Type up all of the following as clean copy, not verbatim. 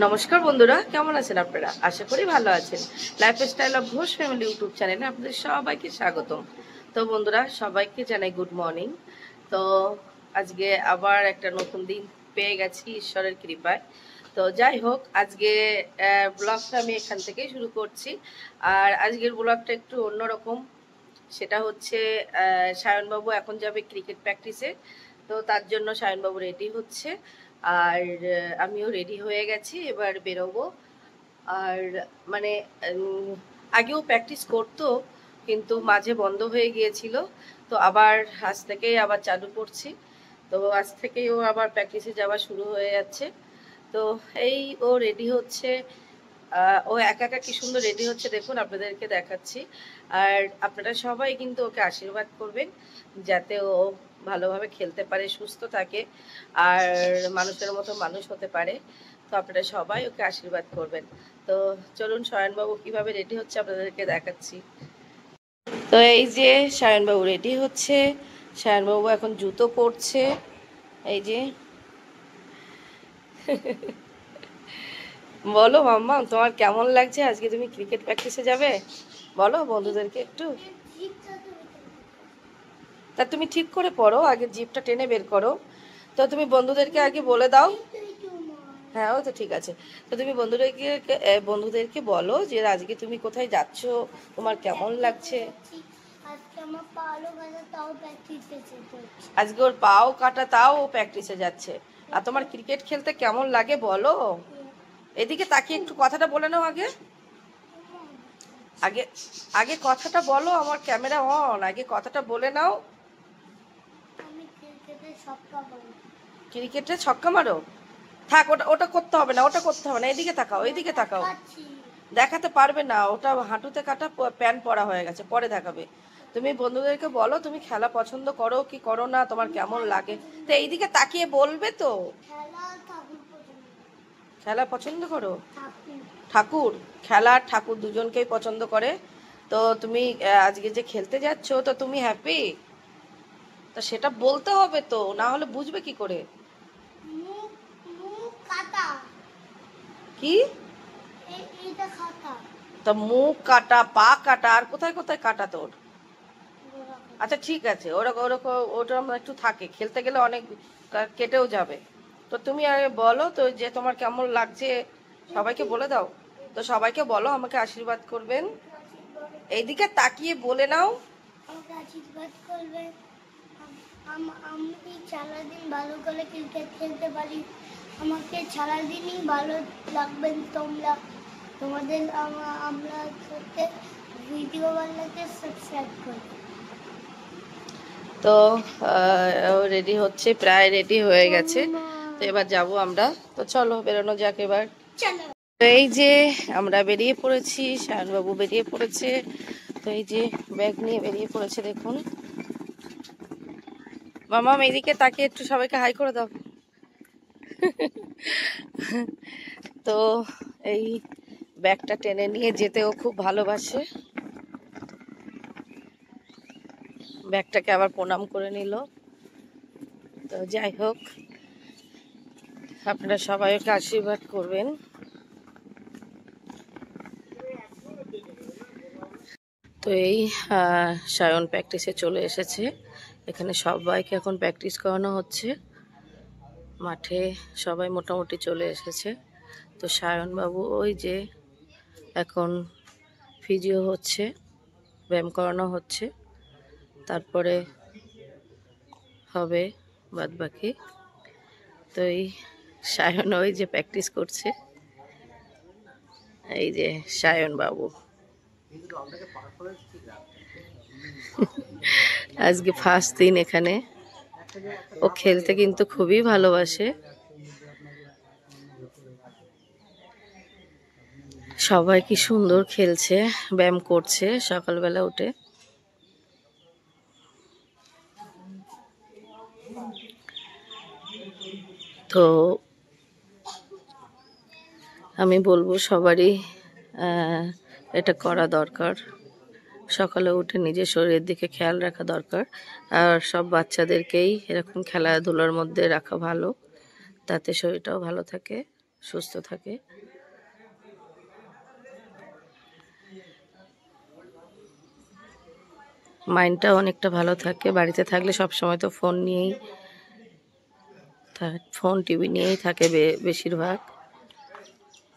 নমস্কার বন্ধুরা, কেমন আছেন আপনারা? আশা করি ভালো আছেন। Lifestyle of Ghosh family YouTube চ্যানেলে আপনাদের সবাইকে স্বাগতম। তো বন্ধুরা, সবাইকে জানাই গুড মর্নিং। তো আজকে আবার একটা নতুন দিন পেয়ে গেছি ঈশ্বরের কৃপায়। তো যাই হোক, আজকে ব্লগটা আমি এখান থেকেই শুরু করছি। আর আজকের ব্লগটা একটু অন্যরকম। সেটা হচ্ছে সায়নবাবু এখন যাবে ক্রিকেট প্র্যাকটিসে। তো তার জন্য সায়নবাবু রেডি হচ্ছে। আর আমিও রেডি হয়ে গেছি, এবার বেরোবো। আর মানে আগেও প্র্যাকটিস করতো, কিন্তু মাঝে বন্ধ হয়ে গিয়েছিল। তো আবার আজ থেকেই আবার চালু করছি। তো আজ থেকেই ও আবার প্র্যাকটিসে যাওয়া শুরু হয়ে যাচ্ছে। তো এই ও রেডি হচ্ছে। ও একা একা কি সুন্দর রেডি হচ্ছে দেখুন, আপনাদেরকে দেখাচ্ছি। আর আপনারা সবাই কিন্তু ওকে আশীর্বাদ করবেন, যাতে ও ভালোভাবে খেলতে পারে, সুস্থ থাকে, আর মানুষের মতো মানুষ হতে পারে। তো আপনারা সবাই ওকে আশীর্বাদ করবেন। তো চলুন সায়নবাবু কিভাবে রেডি হচ্ছে আপনাদেরকে দেখাচ্ছি। তো এই যে সায়নবাবু রেডি হচ্ছে। সায়নবাবু এখন জুতো পরছে। এই যে বলো মাম্মা, তোমার কেমন লাগছে? আজকে তুমি ক্রিকেট প্র্যাকটিসে যাবে, বলো বন্ধুদেরকে একটু। তা তুমি ঠিক করে পড়ো, আগে জিপটা টেনে বের করো। তো তুমি বন্ধুদেরকে আগে বলে দাও। হ্যাঁ, ও তো ঠিক আছে। তো তুমি বন্ধুদেরকে বলো যে আজকে তুমি কোথায় যাচ্ছ, তোমার কেমন লাগছে। আজকে ওর পাও কাটা, তাও ও প্র্যাকটিসে যাচ্ছে। আর তোমার ক্রিকেট খেলতে কেমন লাগে বলো। এদিকে তাকিয়ে একটু কথাটা বলে নাও আগে। আগে আগে কথাটা বলো, আমার ক্যামেরা অন, আগে কথাটা বলে নাও। ক্রিকেটে ছক্কা মারো? থাক, ওটা ওটা করতে হবে না, ওটা করতে হবে না। এদিকে তাকাও, এদিকে তাকাও। দেখাতে পারবে না, ওটা হাঁটুতে কাটা প্যান্ট পরা হয়ে গেছে, পরে দেখাবে। তুমি বন্ধুদেরকে বলো তুমি খেলা পছন্দ করো কি করো না, তোমার কেমন লাগে। তো এইদিকে তাকিয়ে বলবে তো। খেলা পছন্দ করো? ঠাকুর? খেলা আর ঠাকুর দুজনকেই পছন্দ করে। তো তুমি আজকে যে খেলতে যাচ্ছ, তো তুমি হ্যাপি? তা সেটা বলতে হবে তো, না হলে বুঝবে কি করে। কি? তা মুখ কাটা, পা কাটা, আর কোথায় কোথায় কাটা তোর? আচ্ছা ঠিক আছে, ওরকম ওরকম ওটা একটু থাকে, খেলতে গেলে অনেক কেটেও যাবে। তো তুমি আগে বলো তো যে তোমার কেমন লাগছে, সবাইকে বলে দাও। তো সবাইকে বলো আমাকে আশীর্বাদ করবেন। এইদিকে তাকিয়ে বলে নাও। আমাকে আশীর্বাদ করবেন, আমি সারাদিন ভালো করে ক্রিকেট খেলতে পারি, আমাকে সারাদিনই ভালো লাগবেন তোমরা, তোমাদের আমরা সাথে ভিডিও বানাতে সাবস্ক্রাইব করি। তো রেডি হচ্ছে, প্রায় রেডি হয়ে গেছে। তো এবার যাব আমরা। তো চলো বেরোনো যাক এবার। তো এই যে আমরা বেরিয়ে পড়েছি, সায়নবাবু বেরিয়ে পড়েছে। তো এই যে ব্যাগ নিয়ে বেরিয়ে পড়েছে দেখুন। মামা এইদিকে তাকিয়ে একটু সবাইকে হাই করে দাও। তো এই ব্যাগটা টেনে নিয়ে যেতেও খুব ভালোবাসে। ব্যাগটাকে আবার প্রণাম করে নিল। তো যাই হোক, আপনারা সবাই ওকে আশীর্বাদ করবেন। তো এই সায়ন প্র্যাকটিসে চলে এসেছে। এখানে সবাইকে এখন প্র্যাকটিস করানো হচ্ছে। মাঠে সবাই মোটামুটি চলে এসেছে। তো সায়নবাবু ওই যে এখন ফিজিও হচ্ছে, ব্যায়াম করানো হচ্ছে, তারপরে হবে বাদ বাকি। তো এই সায়ন ওই যে প্র্যাকটিস করছে, এই যে সায়ন বাবু। আজকে ফার্স্ট দিন এখানে। ও খেলতে কিন্তু খুবই ভালোবাসে। সবাই কি সুন্দর খেলছে, ব্যায়াম করছে সকালবেলা উঠে। তো আমি বলবো সবারই এটা করা দরকার। সকালে উঠে নিজের শরীরের দিকে খেয়াল রাখা দরকার। আর সব বাচ্চাদেরকেই এরকম খেলাধুলার মধ্যে রাখা ভালো, তাতে শরীরটাও ভালো থাকে। সুস্থ থাকে। মাইন্ডটা অনেকটা ভালো থাকে। বাড়িতে থাকলে সব সময় তো ফোন নিয়েই ফোন টিভি নিয়েই থাকে বেশিরভাগ।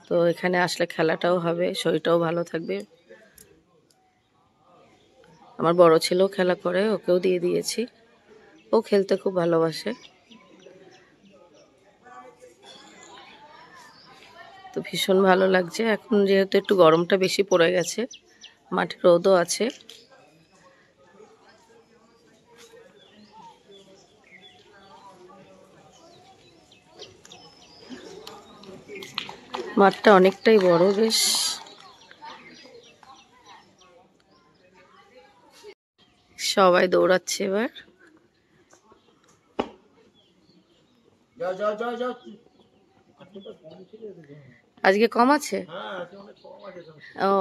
তো এখানে আসলে খেলাটাও হবে, শরীরটাও ভালো থাকবে। আমার বড় ছেলেও খেলা করে, ওকেও দিয়ে দিয়েছি, ও খেলতে খুব ভালোবাসে। তো ভীষণ ভালো লাগছে এখন, যেহেতু একটু গরমটা বেশি পড়ে গেছে, মাঠে রোদও আছে। মাঠটা অনেকটাই বড় বেশ। সবাই দৌড়াচ্ছে এবার। আজকে কম আছে? ও,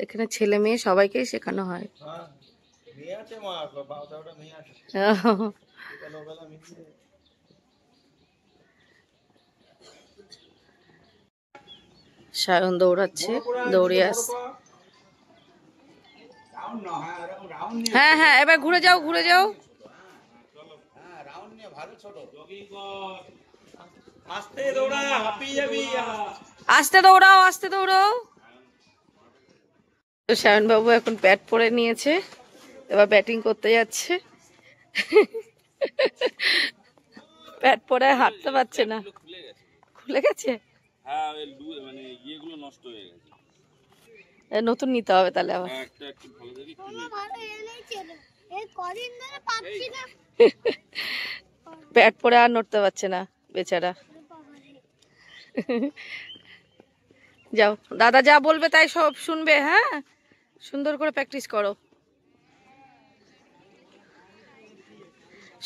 এখানে ছেলে মেয়ে সবাইকেই শেখানো হয়। সায়ন দৌড়াচ্ছে, দৌড়ে আসছে। হ্যাঁ হ্যাঁ, এবার ঘুরে যাও, ঘুরে যাও। আস্তে দৌড়াও, আস্তে দৌড়াও। তো সায়ন বাবু এখন ব্যাট পরে নিয়েছে, এবার ব্যাটিং করতে যাচ্ছে। ব্যাট পরে হাঁটতে পারছে না। খুলে গেছে? হ্যাঁ, মানে ইয়েগুলো নষ্ট হয়ে গেছে। নতুন নিতে হবে তাহলে আবার। ব্যাট পরে আর নড়তে পারছে না বেচারা। যাও, দাদা যা বলবে তাই সব শুনবে। হ্যাঁ, সুন্দর করে প্র্যাকটিস করো।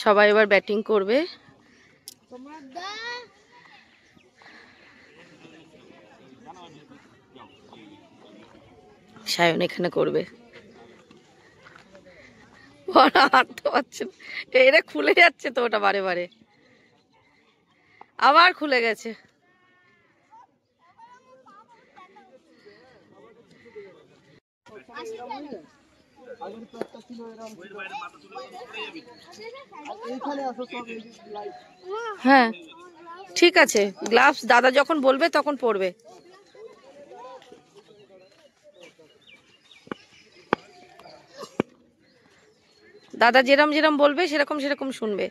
সবাই এবার ব্যাটিং করবে। সায়ন এখানে করবে। হাঁটতে পারছে না, এটা খুলে যাচ্ছে তো, ওটা বারে বারে আবার খুলে গেছে। হ্যাঁ ঠিক আছে, গ্লাভস দাদা যখন বলবে তখন পরবে। দাদা যেরম যেরম বলবে সেরকম সেরকম শুনবে।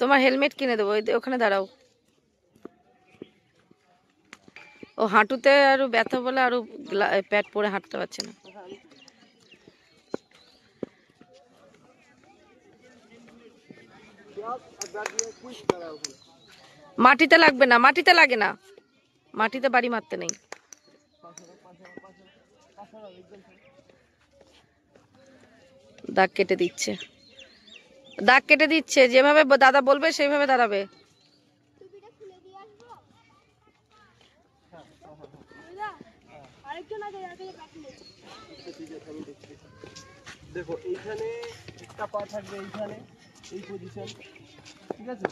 তোমার হেলমেট কিনে দেবো, ওখানে দাঁড়াও। ও হাঁটুতে আরো ব্যথা বলে আরো প্যাড পরে হাঁটতে পারছে না। মাটিতে লাগবে না, মাটিতে লাগে না, মাটিতে বাড়ি মারতে নেই। দাগ কেটে দিচ্ছে, দাগ কেটে দিচ্ছে, যেভাবে দাদা বলবে সেইভাবে দাঁড়াবে। দেখো এইখানে একটা পা থাকবে, এইখানে এই পজিশন, ঠিক আছে,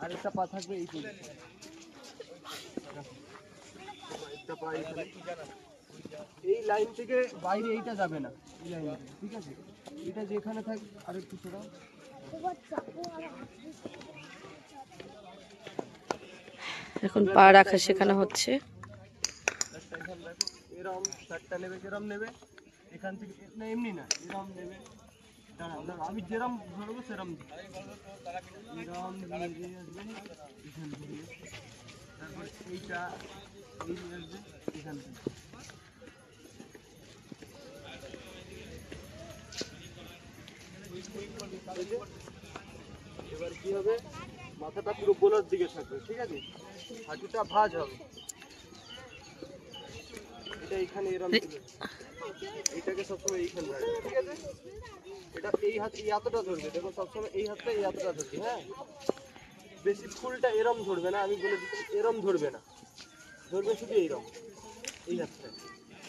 আর একটা পা থাকবে এই পজিশন, একটা পা এইখানে। এই লাইন থেকে বাইরে এইটা যাবে না, এই লাইন, ঠিক আছে, এটা যেখানে থাকবে আর একটু ছোড়া। এখন পা রাখা শেখানো হচ্ছে। এরম চারটা নেবে, যেরম নেবে এখান থেকে, না এমনি না, এরম নেবে, আমি যেরম ধরবো সেরম এরম নিয়ে আসবে এখান থেকে, তারপর এইটা এই নিয়ে আসবে এখান থেকে। এবার কি হবে, মাথাটা পুরো গোলার দিকে থাকবে, ঠিক আছে, হাঁটুটা ভাঁজ হবে, এটা এইখানে এরম ছিল, এইটাকে সবসময় এইখানে রাখবে, ঠিক আছে, এটা এই হাত এই এতটা ধরবে, দেখো সবসময় এই হাতটা এই এতটা ধরবে, হ্যাঁ, বেশি ফুলটা এরম ধরবে না, আমি বলে দিচ্ছি, এরম ধরবে না, ধরবে শুধু এইরম, এই হাতটা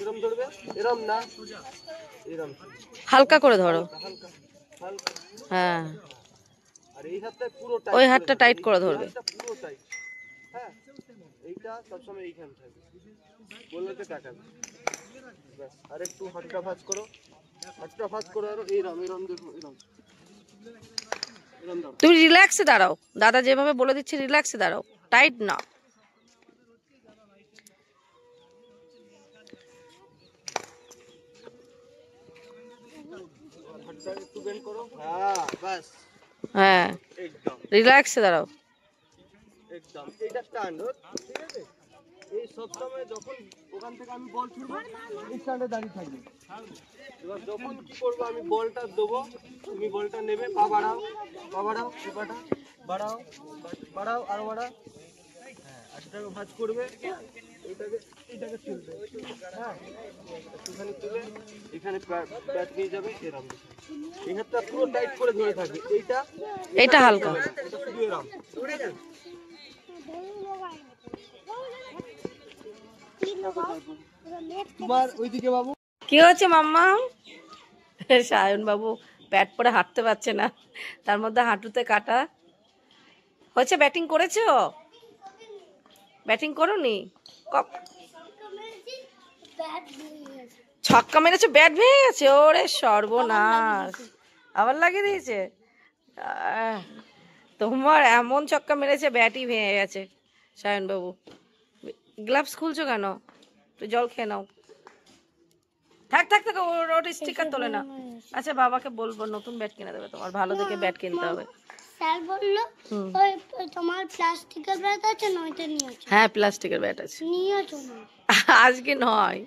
এরম ধরবে, এরম না, এরম হালকা করে ধরো। হালকা হালকা। হ্যাঁ, আর এই হাতটা পুরো টাইট, ওই হাতটা টাইট করে ধরবে, পুরো টাইট। হ্যাঁ, এইটা সবসময় এইখানে থাকবে, বলতে তাকাবে। ব্যাস, আর একটু হাতটা ভাঁজ করো, হাতটা ভাঁজ করো, আর এইরকম এরকম দেখো, এরকম এরকম দাও। তুমি রিল্যাক্সে দাঁড়াও, দাদা যেভাবে বলে দিচ্ছে রিল্যাক্সে দাঁড়াও, টাইট না। হাতটা একটু বেন্ড করো, হ্যাঁ বাস, হ্যাঁ একদম রিল্যাক্সে দাঁড়াও। একদম। এইটা স্ট্যান্ড, ঠিক আছে? এই সব সময় যখন ওখান থেকে আমি বল ছুড়বো, এই স্ট্যান্ডে দাঁড়িয়ে থাকবে। এবার যখন কি করবো, আমি বলটা দেবো, তুমি বলটা নেবে, পা বাড়াও, পা বাড়াও, পাটা বাড়াও, বাড়াও, আরো বাড়াও। হ্যাঁ, আজটাকে ভাঁজ করবে, এইটাকে তুলবে, হ্যাঁ, একটুখানি তুলে এখানে ব্যাট নিয়ে যাবে, এরকম। এই হাতটা পুরো টাইট করে ধরে থাকবে, এইটা হালকা। এটা শুধু এরকম। তোমার ওইদিকে বাবু কি হচ্ছে মাম্মা? সায়ন বাবু ব্যাট পরে হাঁটতে পারছে না, তার মধ্যে হাঁটুতে কাটা হচ্ছে। ব্যাটিং করেছো? ব্যাটিং করোনি? ছক্কা মেরেছো, ব্যাট ভেঙে গেছে? ওরে সর্বনাশ, আবার লাগিয়ে দিয়েছে। তোমার এমন ছক্কা মেরেছে ব্যাটই ভেঙে গেছে। সায়ন বাবু গ্লাভস খুলছো কেন? তো জল খেয়ে নাও। থাক থাক থাক, ওর স্টিকার তোলে না। আচ্ছা বাবাকে বলবো নতুন ব্যাট কিনে দেবে তোমার, ভালো দেখে ব্যাট কিনতে হবে। স্যার বললো ওই তোমার প্লাস্টিকের ব্যাট আছে না, ওইটা নিয়েছো? হ্যাঁ প্লাস্টিকের ব্যাট আছে। নিয়েছো না? আজকে নয়,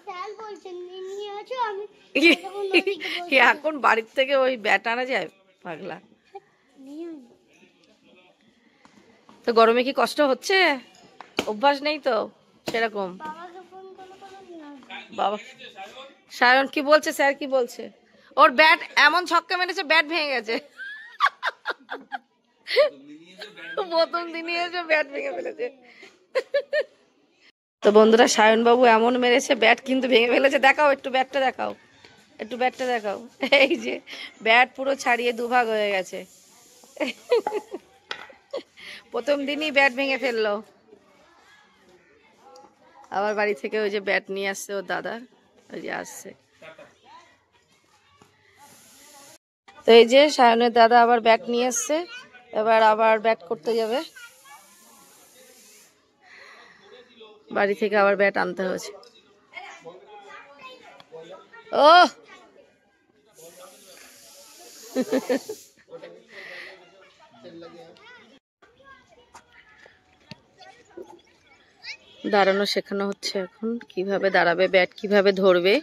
স্যার বলছেন নিয়েছো। আমি এখন বাড়ির থেকে ওই ব্যাট আনা যায় পাগলা? তো গরমে কি কষ্ট হচ্ছে? অভ্যাস নেই তো সেরকম। বাবা সায়ন কি বলছে? স্যার কি বলছে? ওর ব্যাট এমন ছক্কা মেরেছে ব্যাট ভেঙে গেছে। প্রথম দিনই এসে ব্যাট ভেঙে ফেলেছে। তো বন্ধুরা সায়ন বাবু এমন মেরেছে ব্যাট কিন্তু ভেঙে ফেলেছে। দেখাও একটু ব্যাটটা, দেখাও একটু ব্যাটটা দেখাও। এই যে ব্যাট পুরো ছাড়িয়ে দুভাগ হয়ে গেছে। প্রথম দিনই ব্যাট ভেঙে ফেললো। আবার বাড়ি থেকে ওই যে ব্যাট নিয়ে আসছে ওর দাদা, ওই যে আসছে। তো এই যে সায়নের দাদা আবার ব্যাট নিয়ে আসছে, এবার আবার ব্যাট করতে যাবে। বাড়ি থেকে আবার ব্যাট আনতে হয়েছে। ও দাঁড়ানো শেখানো হচ্ছে এখন, কিভাবে দাঁড়াবে, ব্যাট কিভাবে ধরবে।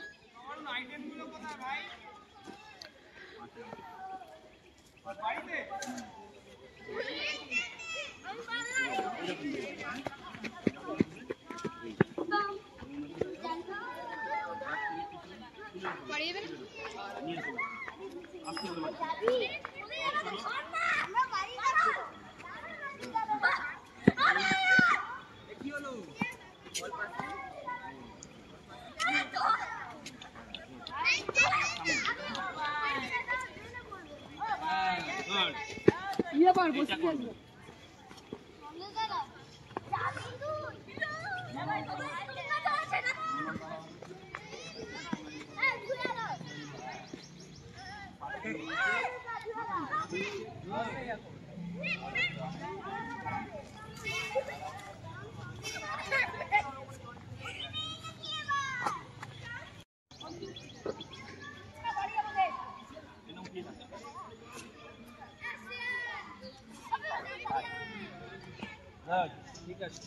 ঠিক আছে।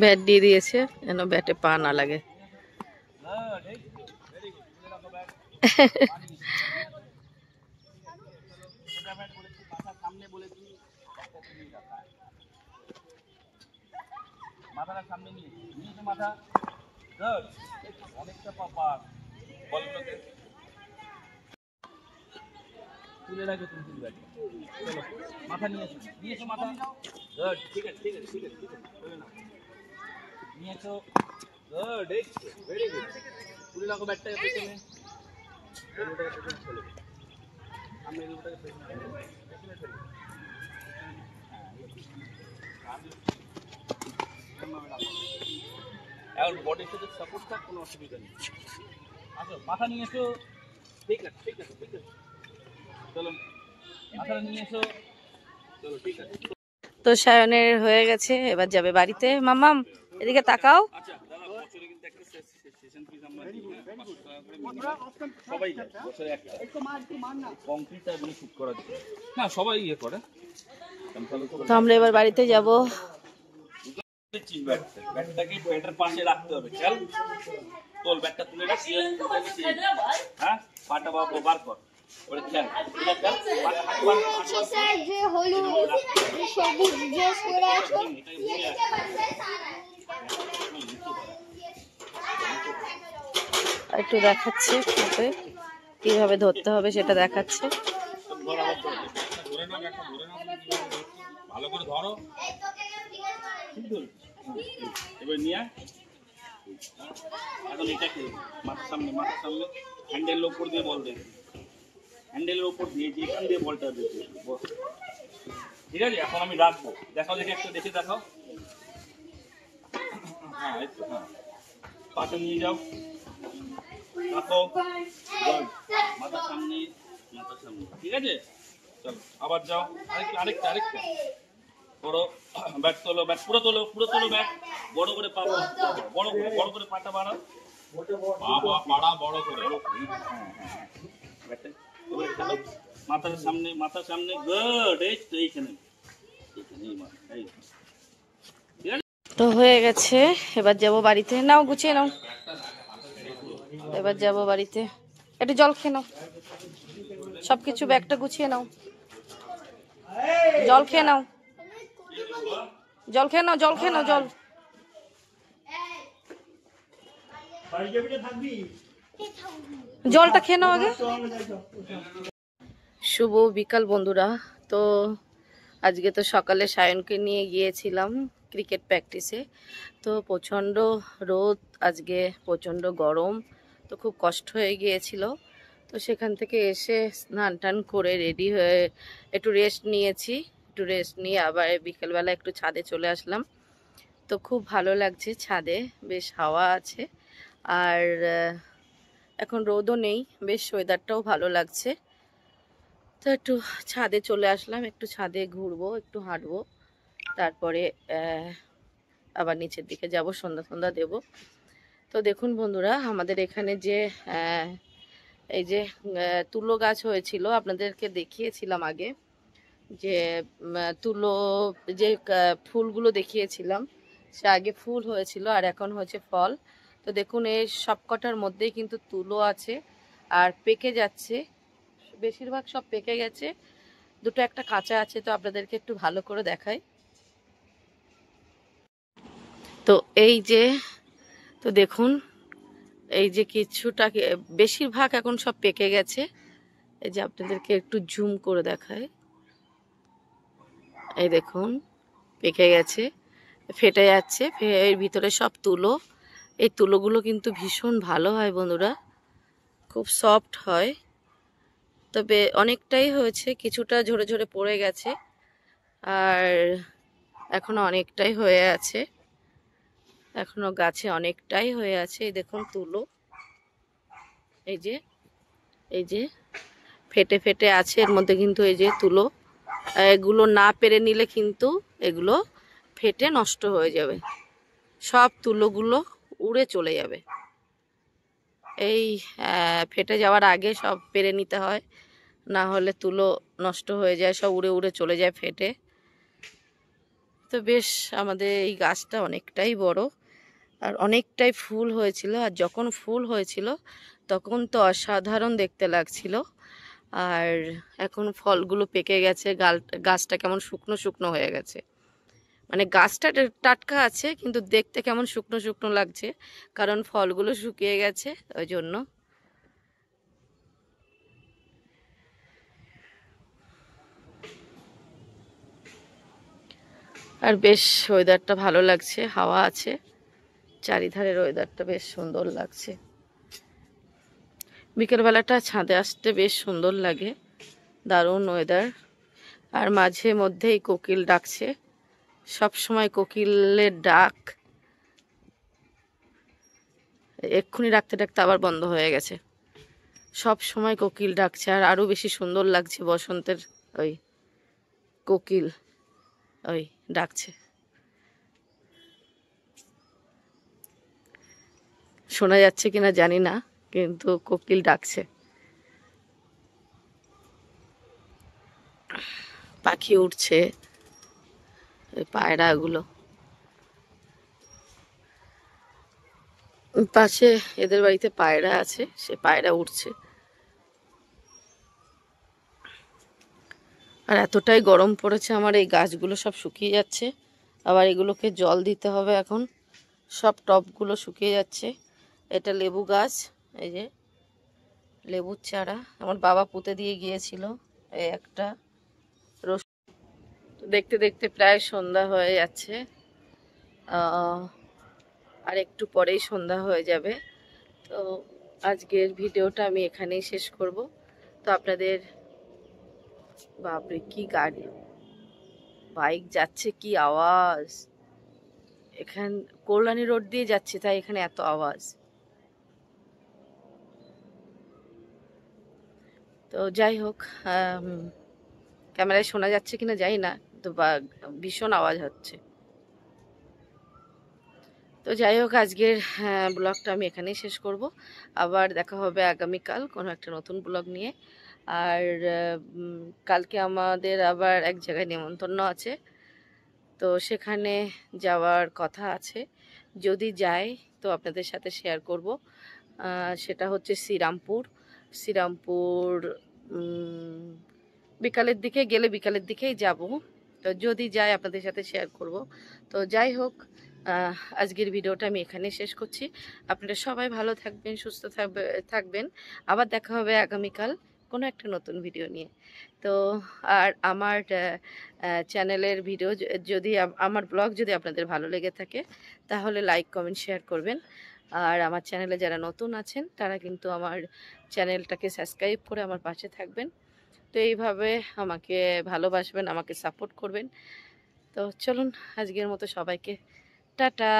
ব্যাট দিয়ে দিয়েছে যেন ব্যাটে পা না লাগে। মাথাটা সামনে নিয়ে মাথা অনেকটা পাপা বলতে তুলে রাখো তুমি তুলে রাখো। চলো মাথা নিয়ে এসো মাথা। গুড, ঠিক আছে ঠিক আছে ঠিক আছে ঠিক আছে, তুলে নাও। নিয়ে এসো। Good, very good. তুলে রাখো ব্যাটটাকে পেছনে। এগুলোটাকে পেছনে ফেলে দাও। আমি এগুলোটাকে পেছনে ফেলে দেবো। পেছনে ফেলে দাও। এখন বডির সাথে সাপোর্ট থাক, কোনো অসুবিধা নেই। আসো মাথা নিয়ে এসো। ঠিক আছে ঠিক আছে ঠিক আছে, চলো মাথাটা নিয়ে এসো। চলো ঠিক আছে। তো সায়নের হয়ে গেছে, এবার যাবে বাড়িতে। মাম্মাম এদিকে তাকাও। আচ্ছা দাদা, বছরে কিন্তু একটা সেশন ফিস আমরা দিই, হ্যাঁ, 500 টাকা করে minimum। সবাই যায় বছরে একটা। কংক্রিটটা এগুলো শুট করার জন্য। না সবাই ইয়ে করে। তো আমরা এবার বাড়িতে যাব। ব্যাটটাকে ব্যাটের পাশে রাখতে হবে। চল তোল, ব্যাটটা তুলে রাখ। হ্যাঁ, পাটা বার কর। ওরে খেল, স্যার যে হলুদ সবুজ ড্রেস পরে আছে একটু দেখাচ্ছে কিভাবে ধরতে হবে সেটা দেখাচ্ছে। ভালো করে ধরো। এবার নিয়ে এখন এটাকে মাথার সামনে হ্যান্ডেলের উপর দিয়ে বল দেবে। হ্যান্ডেলের উপর দিয়ে যেখান দিয়ে বলটা দেবে, ঠিক আছে? এখন আমি রাখবো, দেখাও দেখে একটা দেখে দেখাও। হ্যাঁ এই তো, হ্যাঁ পাটা নিয়ে যাও, রাখো। মাথার সামনে, ঠিক আছে? চলো আবার যাও, আরেকটা বড় ব্যাট তোলো, ব্যাট পুরো তোলো ব্যাট। বড় করে পা, বড় করে পাটা বাড়াও। পাড়া বড় করে। মাথার সামনে গুড। এই তো এইখানে তো হয়ে গেছে, এবার যাব বাড়িতে। নাও গুছিয়ে নাও, এবার যাব বাড়িতে। একটু জল খেয়ে নাও, সবকিছু ব্যাগটা গুছিয়ে নাও। জল খেয়ে নাও, জল জলটা খেয়ে নাও আগে। শুভ বিকাল বন্ধুরা। তো আজকে তো সকালে সায়নকে নিয়ে গিয়েছিলাম ক্রিকেট প্র্যাকটিসে। তো প্রচণ্ড রোদ, আজকে প্রচণ্ড গরম, তো খুব কষ্ট হয়ে গিয়েছিল। তো সেখান থেকে এসে স্নান টান করে রেডি হয়ে একটু রেস্ট নিয়েছি। একটু রেস্ট নিয়ে আবার বিকেলবেলা একটু ছাদে চলে আসলাম। তো খুব ভালো লাগছে ছাদে, বেশ হাওয়া আছে, আর এখন রোদও নেই, বেশ ওয়েদারটাও ভালো লাগছে। তো একটু ছাদে চলে আসলাম, একটু ছাদে ঘুরবো, একটু হাঁটবো, তারপরে আবার নিচের দিকে যাব, সন্ধ্যা দেব। তো দেখুন বন্ধুরা, আমাদের এখানে যে এই যে তুলো গাছ হয়েছিল, আপনাদেরকে দেখিয়েছিলাম আগে, যে তুলো যে ফুলগুলো দেখিয়েছিলাম, সে আগে ফুল হয়েছিল আর এখন হয়েছে ফল। তো দেখুন এই সবকটার মধ্যেই কিন্তু তুলো আছে আর পেকে যাচ্ছে, বেশিরভাগ সব পেকে গেছে, দুটো একটা কাঁচা আছে। তো আপনাদেরকে একটু ভালো করে দেখাই। তো এই যে, তো দেখুন এই যে কিছুটা, বেশিরভাগ এখন সব পেকে গেছে। এই যে আপনাদেরকে একটু জুম করে দেখায়, এই দেখুন পেকে গেছে, ফেটে যাচ্ছে, এর ভিতরে সব তুলো। এই তুলোগুলো কিন্তু ভীষণ ভালো হয় বন্ধুরা, খুব সফট হয়। তবে অনেকটাই হয়েছে, কিছুটা ঝরে ঝরে পড়ে গেছে, আর এখনো অনেকটাই হয়ে আছে, এখনো গাছে অনেকটাই হয়ে আছে। এই দেখুন তুলো, এই যে ফেটে ফেটে আছে, এর মধ্যে কিন্তু এই যে তুলো, এগুলো না পেরে নিলে কিন্তু এগুলো ফেটে নষ্ট হয়ে যাবে, সব তুলোগুলো উড়ে চলে যাবে। এই ফেটে যাওয়ার আগে সব পেরে নিতে হয়, না হলে তুলো নষ্ট হয়ে যায়, সব উড়ে উড়ে চলে যায় ফেটে। তো বেশ আমাদের এই গাছটা অনেকটাই বড় আর অনেকটাই ফুল হয়েছিল, আর যখন ফুল হয়েছিল তখন তো অসাধারণ দেখতে লাগছিল। আর এখন ফলগুলো পেকে গেছে, গাছটা কেমন শুকনো শুকনো হয়ে গেছে, মানে গাছটা টাটকা আছে কিন্তু দেখতে কেমন শুকনো শুকনো লাগছে, কারণ ফলগুলো শুকিয়ে গেছে ওই জন্য। আর বেশ ওয়েদারটা ভালো লাগছে, হাওয়া আছে, চারিধারের ওয়েদারটা বেশ সুন্দর লাগছে। বিকেলবেলাটা ছাদে আসতে বেশ সুন্দর লাগে, দারুণ ওয়েদার। আর মাঝে মধ্যেই কোকিল ডাকছে, সব সময় কোকিলের ডাক, এক্ষুনি ডাকতে ডাকতে আবার বন্ধ হয়ে গেছে। সব সময় কোকিল ডাকছে, আর আরো বেশি সুন্দর লাগছে বসন্তের ওই কোকিল ওই ডাকছে। শোনা যাচ্ছে কিনা জানি না, কিন্তু কোকিল ডাকছে। পাখি উঠছে, ওই পায়রাগুলো পাশে, এদের বাড়িতে পায়রা আছে, সে পায়রা উঠছে। আর এতটাই গরম পড়েছে, আমার এই গাছগুলো সব শুকিয়ে যাচ্ছে, আবার এগুলোকে জল দিতে হবে এখন। সব টবগুলো শুকিয়ে যাচ্ছে। এটা লেবু গাছ, এই যে লেবুর চারা আমার বাবা পুঁতে দিয়ে গিয়েছিল। এই একটা দেখতে দেখতে প্রায় সন্ধ্যা হয়ে যাচ্ছে, আর একটু পরেই সন্ধ্যা হয়ে যাবে। তো আজকের ভিডিওটা আমি এখানেই শেষ করব। তো আপনাদের, বাপরে কি গাড়ি, বাইক যাচ্ছে, কি আওয়াজ! এখান কল্যাণী রোড দিয়ে যাচ্ছে, তাই এখানে এত আওয়াজ। তো যাই হোক, ক্যামেরায় শোনা যাচ্ছে কিনা জানি না, তো ভীষণ আওয়াজ হচ্ছে। তো যাই হোক, আজকের ব্লগটা আমি এখানেই শেষ করব। আবার দেখা হবে আগামীকাল কোনো একটা নতুন ব্লগ নিয়ে। আর কালকে আমাদের আবার এক জায়গায় নেমন্তন্ন আছে, তো সেখানে যাওয়ার কথা আছে। যদি যাই তো আপনাদের সাথে শেয়ার করব। সেটা হচ্ছে শ্রীরামপুর। শ্রীরামপুর বিকালের দিকে গেলে, বিকালের দিকেই যাব। তো যদি যাই আপনাদের সাথে শেয়ার করব। তো যাই হোক, আজকের ভিডিওটা আমি এখানে শেষ করছি। আপনারা সবাই ভালো থাকবেন, সুস্থ থাকবেন। আবার দেখা হবে আগামীকাল কোনো একটা নতুন ভিডিও নিয়ে। তো আর আমার চ্যানেলের ভিডিও যদি, আমার ব্লগ যদি আপনাদের ভালো লেগে থাকে, তাহলে লাইক কমেন্ট শেয়ার করবেন। আর আমার চ্যানেলে যারা নতুন আছেন তারা কিন্তু আমার চ্যানেলটাকে সাবস্ক্রাইব করে আমার পাশে থাকবেন। তো এইভাবে আমাকে ভালোবাসবেন, আমাকে সাপোর্ট করবেন। তো চলুন, আজকের মতো সবাইকে টাটা।